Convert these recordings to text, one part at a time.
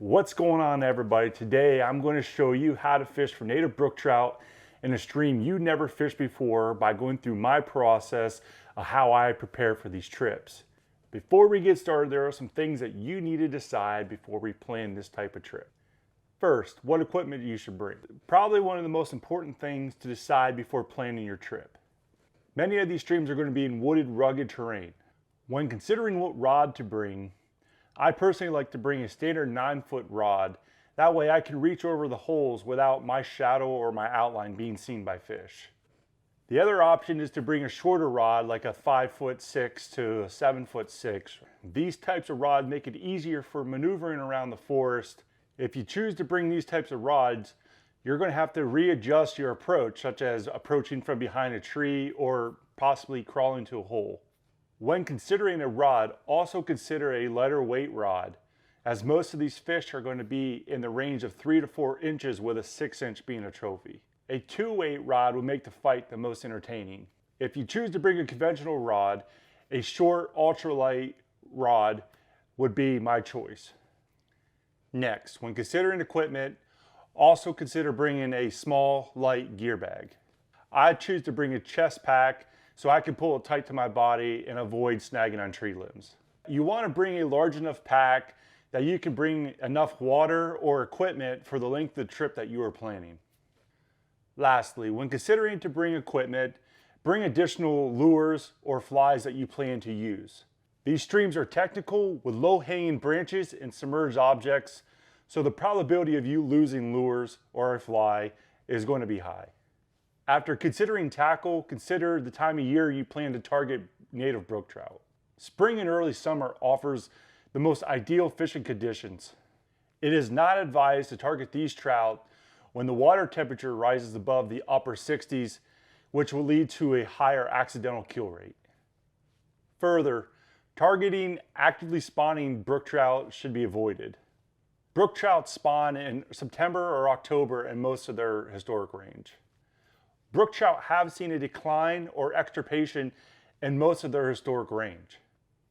What's going on, everybody? Today I'm going to show you how to fish for native brook trout in a stream you never fished before by going through my process of how I prepare for these trips. Before we get started, there are some things that you need to decide before we plan this type of trip. First, what equipment you should bring. Probably one of the most important things to decide before planning your trip. Many of these streams are going to be in wooded, rugged terrain. When considering what rod to bring, I personally like to bring a standard 9-foot rod. That way I can reach over the holes without my shadow or my outline being seen by fish. The other option is to bring a shorter rod like a 5'6" to a 7'6". These types of rods make it easier for maneuvering around the forest. If you choose to bring these types of rods, you're going to have to readjust your approach, such as approaching from behind a tree or possibly crawling to a hole. When considering a rod, also consider a lighter weight rod, as most of these fish are going to be in the range of 3 to 4 inches, with a 6-inch being a trophy. A 2-weight rod will make the fight the most entertaining. If you choose to bring a conventional rod, a short ultralight rod would be my choice. Next, when considering equipment, also consider bringing a small, light gear bag. I choose to bring a chest pack so I can pull it tight to my body and avoid snagging on tree limbs. You want to bring a large enough pack that you can bring enough water or equipment for the length of the trip that you are planning. Lastly, when considering to bring equipment, bring additional lures or flies that you plan to use. These streams are technical with low-hanging branches and submerged objects, so the probability of you losing lures or a fly is going to be high. After considering tackle, consider the time of year you plan to target native brook trout. Spring and early summer offers the most ideal fishing conditions. It is not advised to target these trout when the water temperature rises above the upper 60s, which will lead to a higher accidental kill rate. Further, targeting actively spawning brook trout should be avoided. Brook trout spawn in September or October in most of their historic range. Brook trout have seen a decline or extirpation in most of their historic range.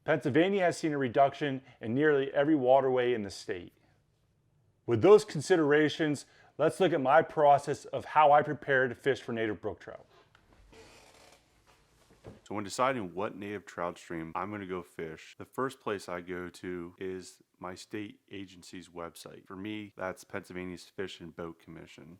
Pennsylvania has seen a reduction in nearly every waterway in the state. With those considerations, let's look at my process of how I prepare to fish for native brook trout. So when deciding what native trout stream I'm going to go fish, the first place I go to is my state agency's website. For me, that's Pennsylvania's Fish and Boat Commission.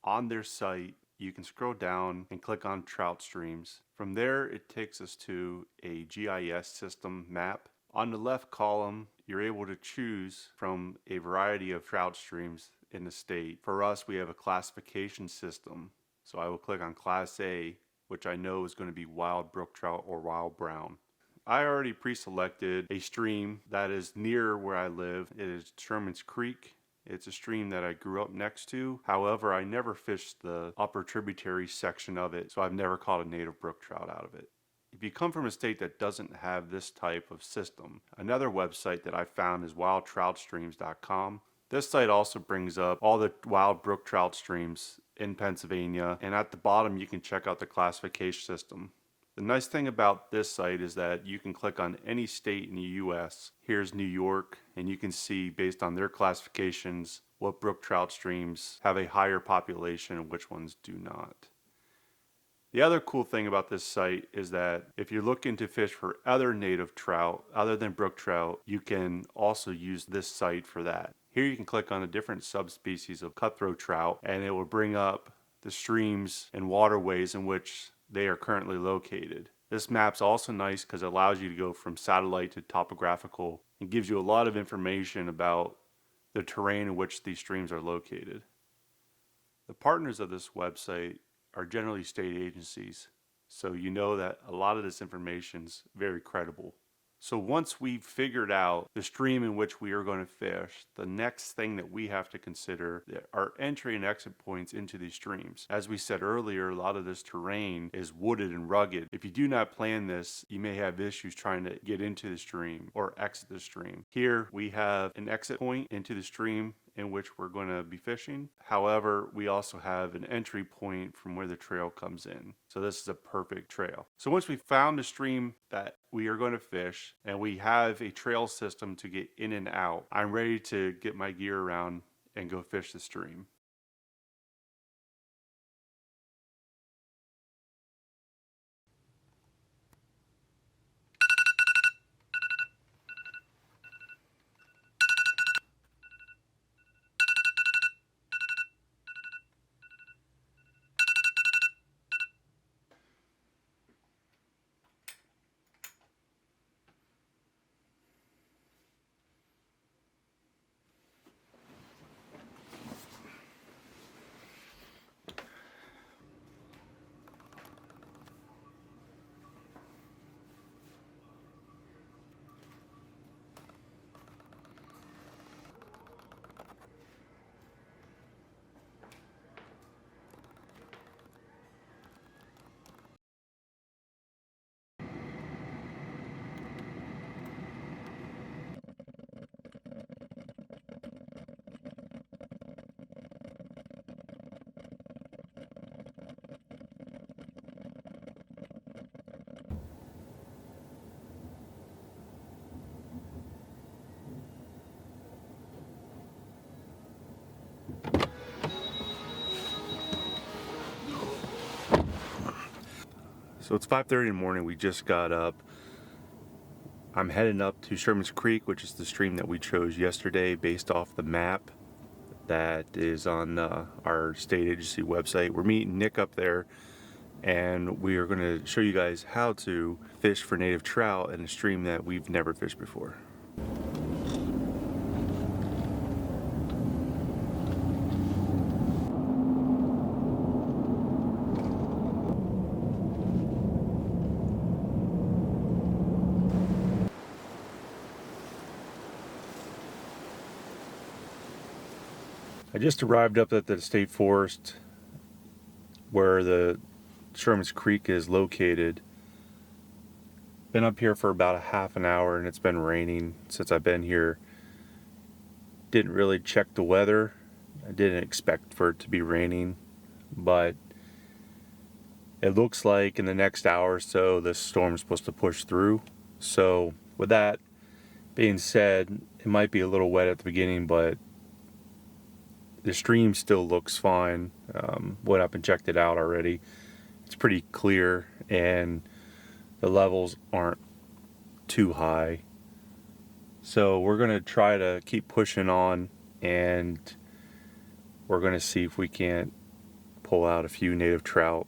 On their site, you can scroll down and click on trout streams. From there, it takes us to a GIS system map. On the left column, you're able to choose from a variety of trout streams in the state. For us, we have a classification system. So I will click on Class A, which I know is going to be wild brook trout or wild brown. I already pre-selected a stream that is near where I live. It is Sherman's Creek. It's a stream that I grew up next to. However, I never fished the upper tributary section of it, so I've never caught a native brook trout out of it. If you come from a state that doesn't have this type of system, another website that I found is wildtroutstreams.com. This site also brings up all the wild brook trout streams in Pennsylvania, and at the bottom you can check out the classification system. The nice thing about this site is that you can click on any state in the US. Here's New York, and you can see based on their classifications what brook trout streams have a higher population and which ones do not. The other cool thing about this site is that if you're looking to fish for other native trout other than brook trout, you can also use this site for that. Here you can click on the different subspecies of cutthroat trout, and it will bring up the streams and waterways in which they are currently located. This map's also nice because it allows you to go from satellite to topographical and gives you a lot of information about the terrain in which these streams are located. The partners of this website are generally state agencies, so you know that a lot of this information is very credible. So once we've figured out the stream in which we are going to fish, the next thing that we have to consider are entry and exit points into these streams. As we said earlier, a lot of this terrain is wooded and rugged. If you do not plan this, you may have issues trying to get into the stream or exit the stream. Here we have an exit point into the stream in which we're going to be fishing. However, we also have an entry point from where the trail comes in. So this is a perfect trail. So once we found the stream that we are going to fish and we have a trail system to get in and out, I'm ready to get my gear around and go fish the stream. So it's 5:30 in the morning. We just got up. I'm heading up to Sherman's Creek, which is the stream that we chose yesterday based off the map that is on our state agency website. We're meeting Nick up there, and we are going to show you guys how to fish for native trout in a stream that we've never fished before. I just arrived up at the state forest where the Sherman's Creek is located. Been up here for about a half an hour and it's been raining since I've been here. Didn't really check the weather. I didn't expect for it to be raining, but it looks like in the next hour or so this storm's supposed to push through. So with that being said, it might be a little wet at the beginning, but the stream still looks fine. Went up and checked it out already. It's pretty clear and the levels aren't too high. So we're going to try to keep pushing on, and we're going to see if we can't pull out a few native trout.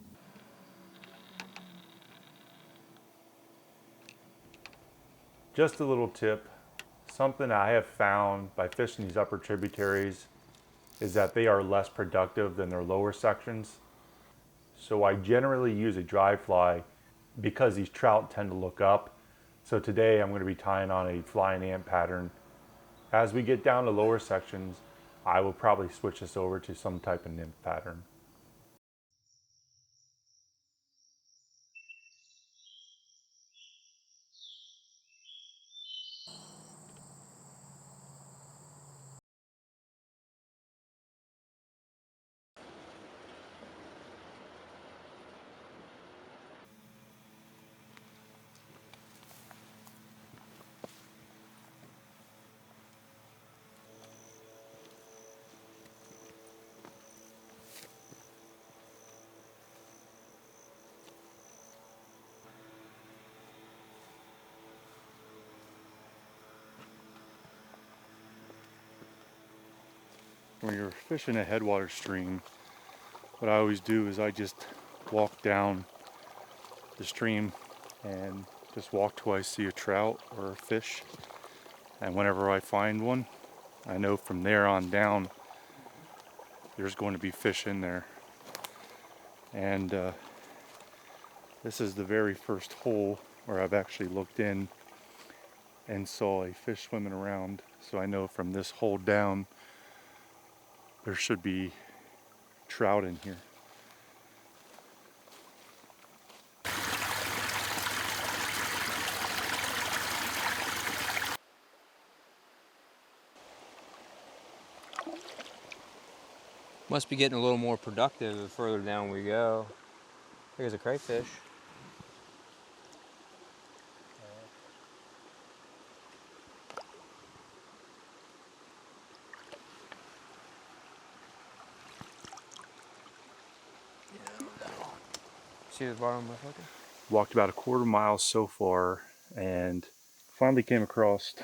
Just a little tip, something I have found by fishing these upper tributaries is that they are less productive than their lower sections. So I generally use a dry fly because these trout tend to look up. So today I'm going to be tying on a flying ant pattern. As we get down to lower sections, I will probably switch this over to some type of nymph pattern. When you're fishing a headwater stream, what I always do is I just walk down the stream and just walk till I see a trout or a fish. And whenever I find one, I know from there on down there's going to be fish in there. And this is the very first hole where I've actually looked in and saw a fish swimming around. So I know from this hole down there should be trout in here. Must be getting a little more productive the further down we go. Here's a crayfish. See the bottom, motherfucker? Walked about a quarter mile so far and finally came across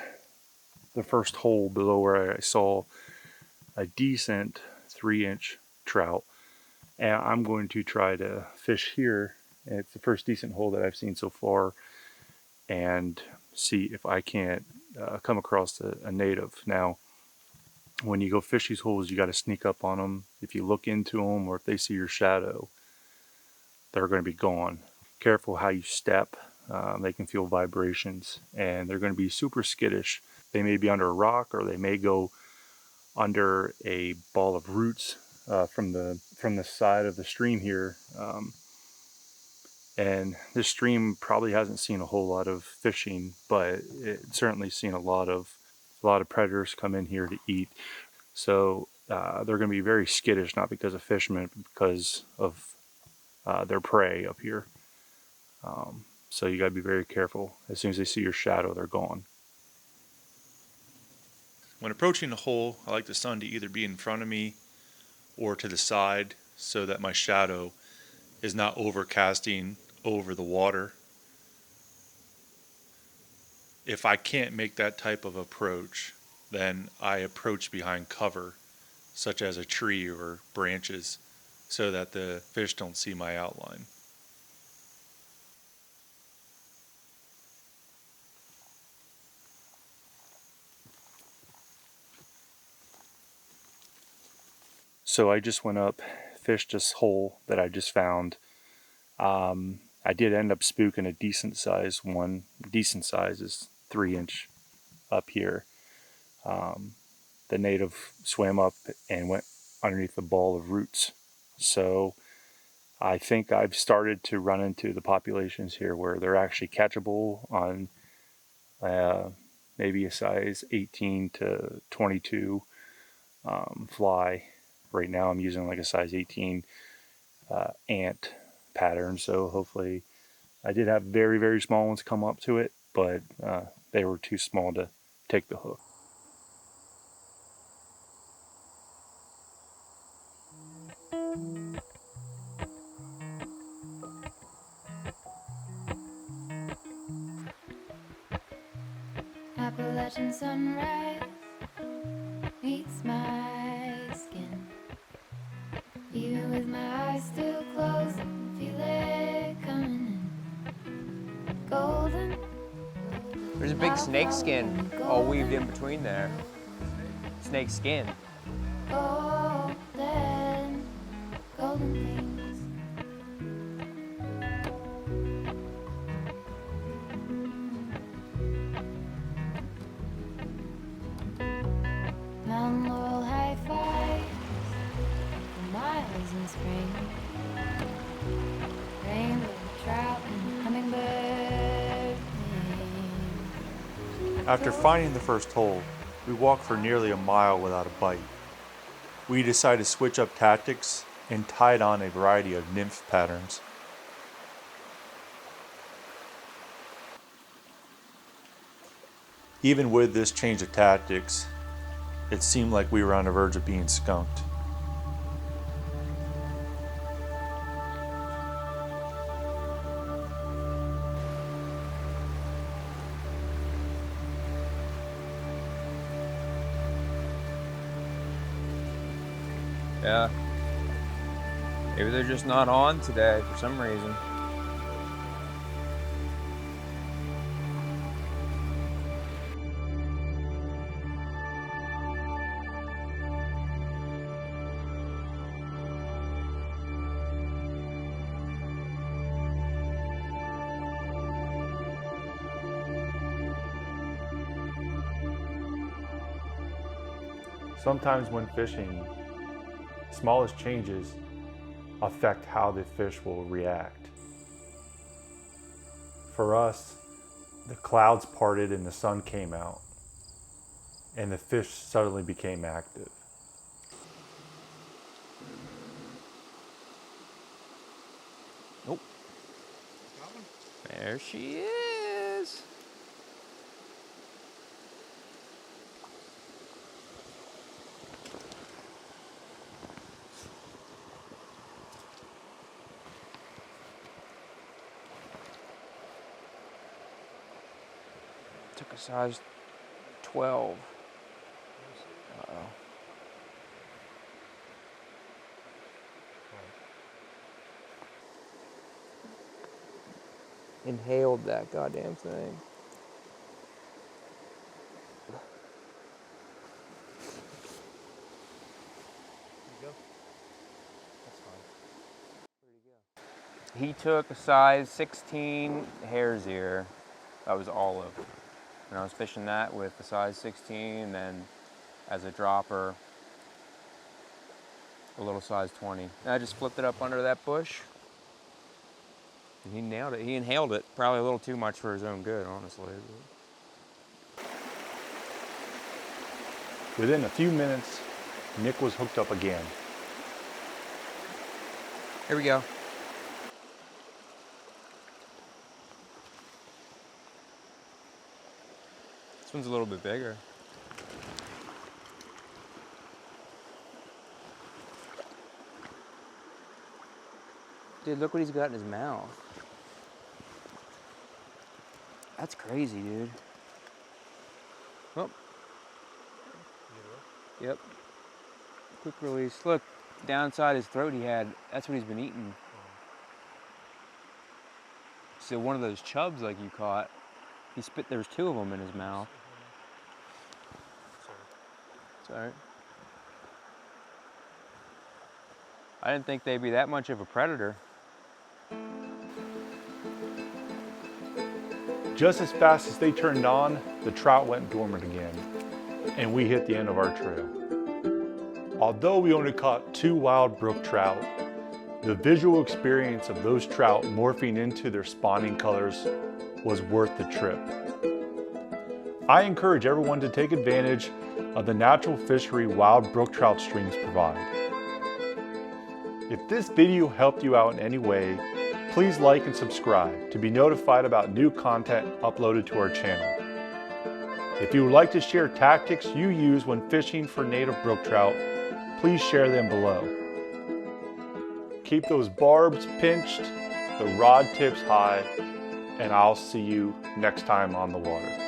the first hole below where I saw a decent 3-inch trout. And I'm going to try to fish here. And it's the first decent hole that I've seen so far, and see if I can't come across a native. Now, when you go fish these holes, you got to sneak up on them. If you look into them or if they see your shadow, they're going to be gone. Careful how you step. They can feel vibrations and they're going to be super skittish. They may be under a rock or they may go under a ball of roots from the side of the stream here. And this stream probably hasn't seen a whole lot of fishing, but it's certainly seen a lot of predators come in here to eat. So they're going to be very skittish, not because of fishermen, but because of their prey up here. So you got to be very careful. As soon as they see your shadow, they're gone. When approaching the hole, I like the sun to either be in front of me or to the side so that my shadow is not overcasting over the water. If I can't make that type of approach, then I approach behind cover, such as a tree or branches, so that the fish don't see my outline. So I just went up, fished this hole that I just found. I did end up spooking a decent size one. Decent size is 3-inch up here. The native swam up and went underneath the ball of roots. So I think I've started to run into the populations here where they're actually catchable on maybe a size 18 to 22 fly. Right now I'm using like a size 18 ant pattern, so hopefully I did have very, very small ones come up to it, but they were too small to take the hook. Appalachian sunrise meets my skin. Even with my eyes still closed, I can feel it coming in. Golden. There's a big snake skin all weaved in between there. Snake skin. Golden, golden things. Mountain laurel high fives for miles in spring. Rainbow trout and hummingbird. After finding the first hole, we walked for nearly a mile without a bite. We decided to switch up tactics and tied on a variety of nymph patterns. Even with this change of tactics, it seemed like we were on the verge of being skunked. Yeah. Maybe they're just not on today for some reason. Sometimes when fishing, smallest changes affect how the fish will react. For us, the clouds parted and the sun came out, and the fish suddenly became active. Nope. There she is. Took a size 12. Uh-oh. Inhaled that goddamn thing. He took a size 16 hare's ear. That was olive. And I was fishing that with the size 16, and then as a dropper, a little size 20. And I just flipped it up under that bush. And he nailed it. He inhaled it. Probably a little too much for his own good, honestly. Within a few minutes, Nick was hooked up again. Here we go. This one's a little bit bigger. Dude, look what he's got in his mouth. That's crazy, dude. Oh. Yep. Quick release. Look, down inside his throat that's what he's been eating. So one of those chubs like you caught, there was 2 of them in his mouth. It's all right. I didn't think they'd be that much of a predator. Just as fast as they turned on, the trout went dormant again, and we hit the end of our trail. Although we only caught 2 wild brook trout, the visual experience of those trout morphing into their spawning colors was worth the trip. I encourage everyone to take advantage of the natural fishery wild brook trout streams provide. If this video helped you out in any way, please like and subscribe to be notified about new content uploaded to our channel. If you would like to share tactics you use when fishing for native brook trout, please share them below. Keep those barbs pinched, the rod tips high, and I'll see you next time on the water.